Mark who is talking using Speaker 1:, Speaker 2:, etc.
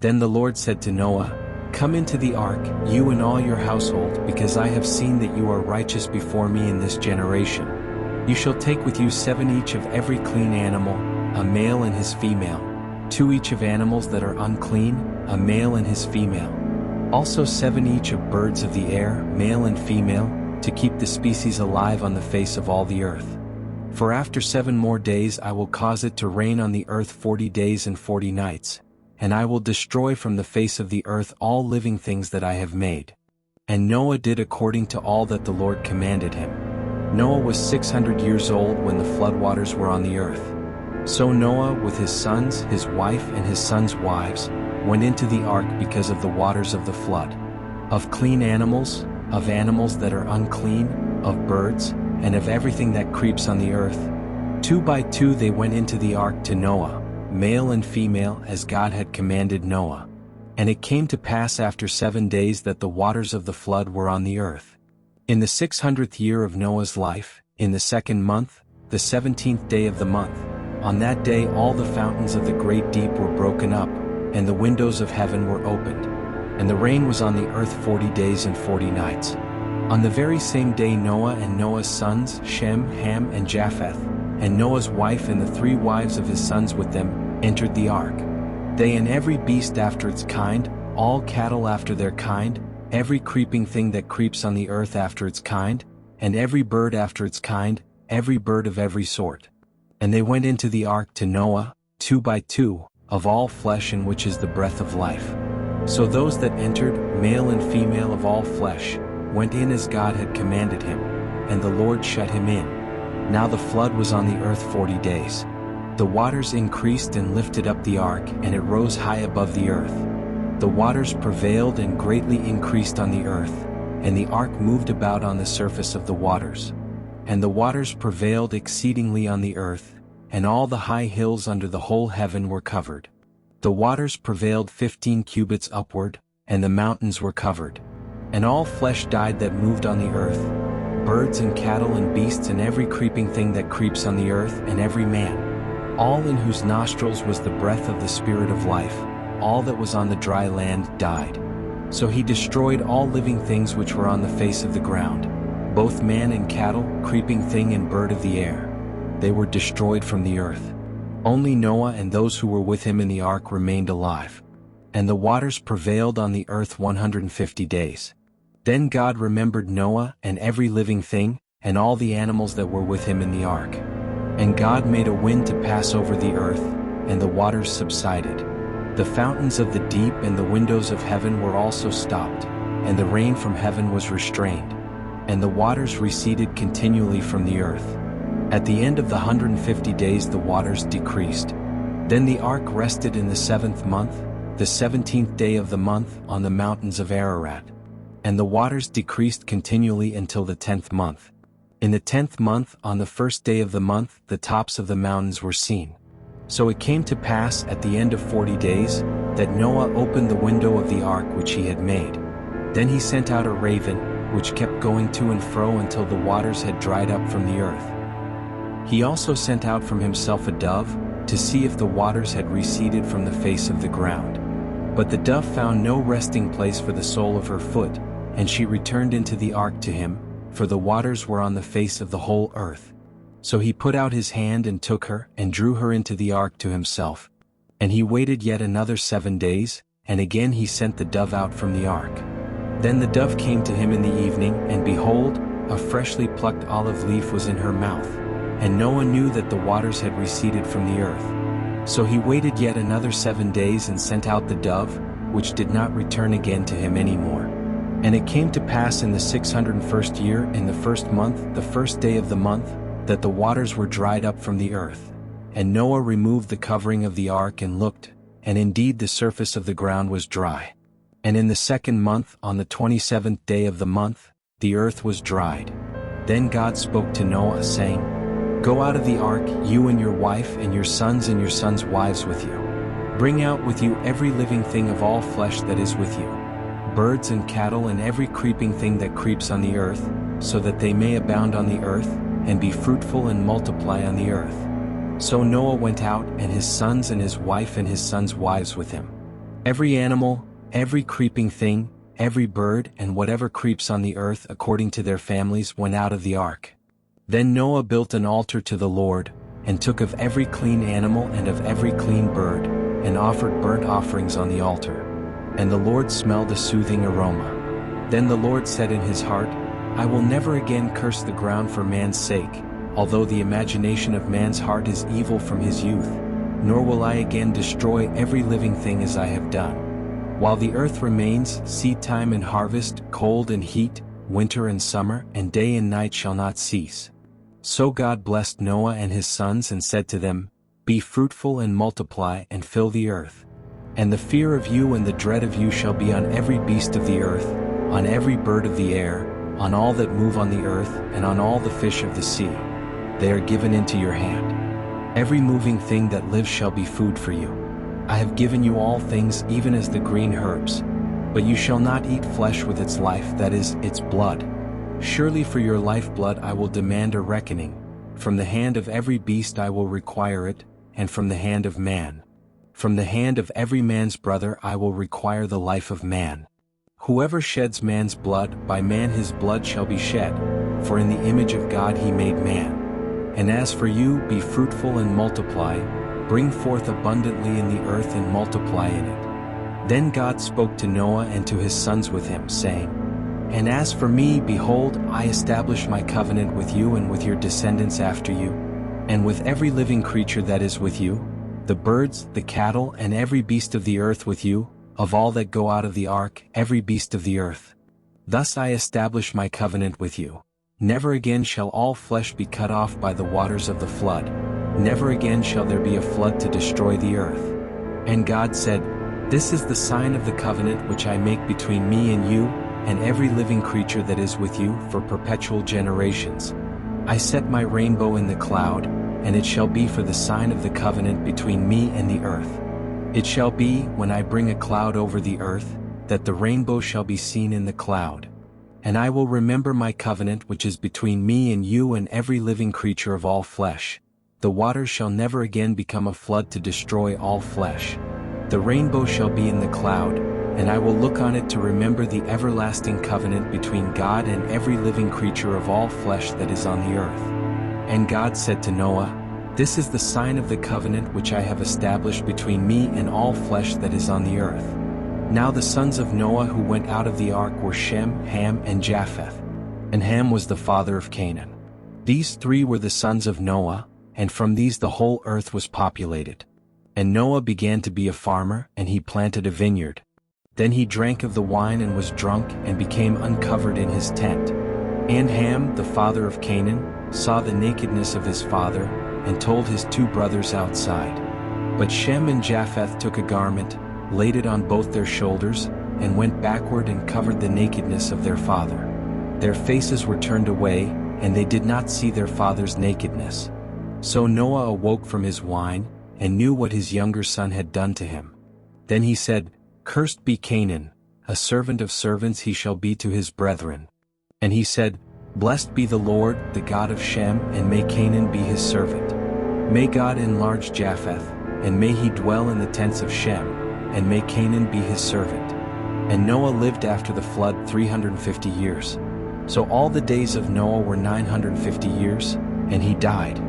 Speaker 1: Then the Lord said to Noah, "Come into the ark, you and all your household, because I have seen that you are righteous before me in this generation. You shall take with you 7 each of every clean animal, a male and his female, 2 each of animals that are unclean, a male and his female. Also 7 each of birds of the air, male and female, to keep the species alive on the face of all the earth. For after 7 more days I will cause it to rain on the earth 40 days and 40 nights, and I will destroy from the face of the earth all living things that I have made." And Noah did according to all that the Lord commanded him. Noah was 600 years old when the floodwaters were on the earth. So Noah with his sons, his wife and his sons' wives, went into the ark because of the waters of the flood. Of clean animals, of animals that are unclean, of birds, and of everything that creeps on the earth. 2 by 2 they went into the ark to Noah, male and female, as God had commanded Noah. And it came to pass after 7 days that the waters of the flood were on the earth. In the 600th year of Noah's life, in the 2nd month, the 17th day of the month, on that day all the fountains of the great deep were broken up, and the windows of heaven were opened. And the rain was on the earth 40 days and 40 nights. On the very same day Noah and Noah's sons, Shem, Ham and Japheth, and Noah's wife and the 3 wives of his sons with them, entered the ark. They and every beast after its kind, all cattle after their kind, every creeping thing that creeps on the earth after its kind, and every bird after its kind, every bird of every sort. And they went into the ark to Noah, 2 by 2, of all flesh in which is the breath of life. So those that entered, male and female of all flesh, went in as God had commanded him, and the Lord shut him in. Now the flood was on the earth 40 days. The waters increased and lifted up the ark, and it rose high above the earth. The waters prevailed and greatly increased on the earth, and the ark moved about on the surface of the waters. And the waters prevailed exceedingly on the earth, and all the high hills under the whole heaven were covered. The waters prevailed 15 cubits upward, and the mountains were covered. And all flesh died that moved on the earth, birds and cattle and beasts and every creeping thing that creeps on the earth, and every man, all in whose nostrils was the breath of the Spirit of life. All that was on the dry land died. So he destroyed all living things which were on the face of the ground, both man and cattle, creeping thing and bird of the air. They were destroyed from the earth. Only Noah and those who were with him in the ark remained alive. And the waters prevailed on the earth 150 days. Then God remembered Noah and every living thing, and all the animals that were with him in the ark. And God made a wind to pass over the earth, and the waters subsided. The fountains of the deep and the windows of heaven were also stopped, and the rain from heaven was restrained. And the waters receded continually from the earth. At the end of the 150 days the waters decreased. Then the ark rested in the 7th month, the 17th day of the month, on the mountains of Ararat. And the waters decreased continually until the 10th month. In the 10th month, on the 1st day of the month, the tops of the mountains were seen. So it came to pass at the end of 40 days, that Noah opened the window of the ark which he had made. Then he sent out a raven, which kept going to and fro until the waters had dried up from the earth. He also sent out from himself a dove, to see if the waters had receded from the face of the ground. But the dove found no resting place for the sole of her foot, and she returned into the ark to him, for the waters were on the face of the whole earth. So he put out his hand and took her, and drew her into the ark to himself. And he waited yet another 7 days, and again he sent the dove out from the ark. Then the dove came to him in the evening, and behold, a freshly plucked olive leaf was in her mouth. And Noah knew that the waters had receded from the earth. So he waited yet another 7 days and sent out the dove, which did not return again to him any more. And it came to pass in the 601st year, in the 1st month, the 1st day of the month, that the waters were dried up from the earth. And Noah removed the covering of the ark and looked, and indeed the surface of the ground was dry. And in the 2nd month, on the 27th day of the month, the earth was dried. Then God spoke to Noah, saying, "Go out of the ark, you and your wife and your sons' wives with you. Bring out with you every living thing of all flesh that is with you, birds and cattle and every creeping thing that creeps on the earth, so that they may abound on the earth, and be fruitful and multiply on the earth." So Noah went out, and his sons and his wife and his sons' wives with him. Every animal, every creeping thing, every bird and whatever creeps on the earth according to their families went out of the ark. Then Noah built an altar to the Lord, and took of every clean animal and of every clean bird, and offered burnt offerings on the altar. And the Lord smelled a soothing aroma. Then the Lord said in his heart, I will never again curse the ground for man's sake, although the imagination of man's heart is evil from his youth, nor will I again destroy every living thing as I have done. While the earth remains, seed time and harvest, cold and heat, winter and summer, and day and night shall not cease. So God blessed Noah and his sons and said to them, Be fruitful and multiply and fill the earth. And the fear of you and the dread of you shall be on every beast of the earth, on every bird of the air, on all that move on the earth, and on all the fish of the sea. They are given into your hand. Every moving thing that lives shall be food for you. I have given you all things even as the green herbs. But you shall not eat flesh with its life, that is, its blood. Surely for your lifeblood I will demand a reckoning. From the hand of every beast I will require it, and from the hand of man. From the hand of every man's brother I will require the life of man. Whoever sheds man's blood, by man his blood shall be shed, for in the image of God he made man. And as for you, be fruitful and multiply, bring forth abundantly in the earth and multiply in it. Then God spoke to Noah and to his sons with him, saying, And as for me, behold, I establish my covenant with you and with your descendants after you, and with every living creature that is with you, the birds, the cattle, and every beast of the earth with you, of all that go out of the ark, every beast of the earth. Thus I establish my covenant with you. Never again shall all flesh be cut off by the waters of the flood. Never again shall there be a flood to destroy the earth. And God said, This is the sign of the covenant which I make between me and you, and every living creature that is with you for perpetual generations. I set my rainbow in the cloud, and it shall be for the sign of the covenant between me and the earth. It shall be, when I bring a cloud over the earth, that the rainbow shall be seen in the cloud. And I will remember my covenant which is between me and you and every living creature of all flesh. The waters shall never again become a flood to destroy all flesh. The rainbow shall be in the cloud, and I will look on it to remember the everlasting covenant between God and every living creature of all flesh that is on the earth. And God said to Noah, This is the sign of the covenant which I have established between me and all flesh that is on the earth. Now the sons of Noah who went out of the ark were Shem, Ham, and Japheth. And Ham was the father of Canaan. These three were the sons of Noah, and from these the whole earth was populated. And Noah began to be a farmer, and he planted a vineyard. Then he drank of the wine and was drunk, and became uncovered in his tent. And Ham, the father of Canaan, saw the nakedness of his father, and told his two brothers outside. But Shem and Japheth took a garment, laid it on both their shoulders, and went backward and covered the nakedness of their father. Their faces were turned away, and they did not see their father's nakedness. So Noah awoke from his wine, and knew what his younger son had done to him. Then he said, Cursed be Canaan, a servant of servants he shall be to his brethren. And he said, Blessed be the Lord, the God of Shem, and may Canaan be his servant. May God enlarge Japheth, and may he dwell in the tents of Shem, and may Canaan be his servant. And Noah lived after the flood 350 years. So all the days of Noah were 950 years, and he died.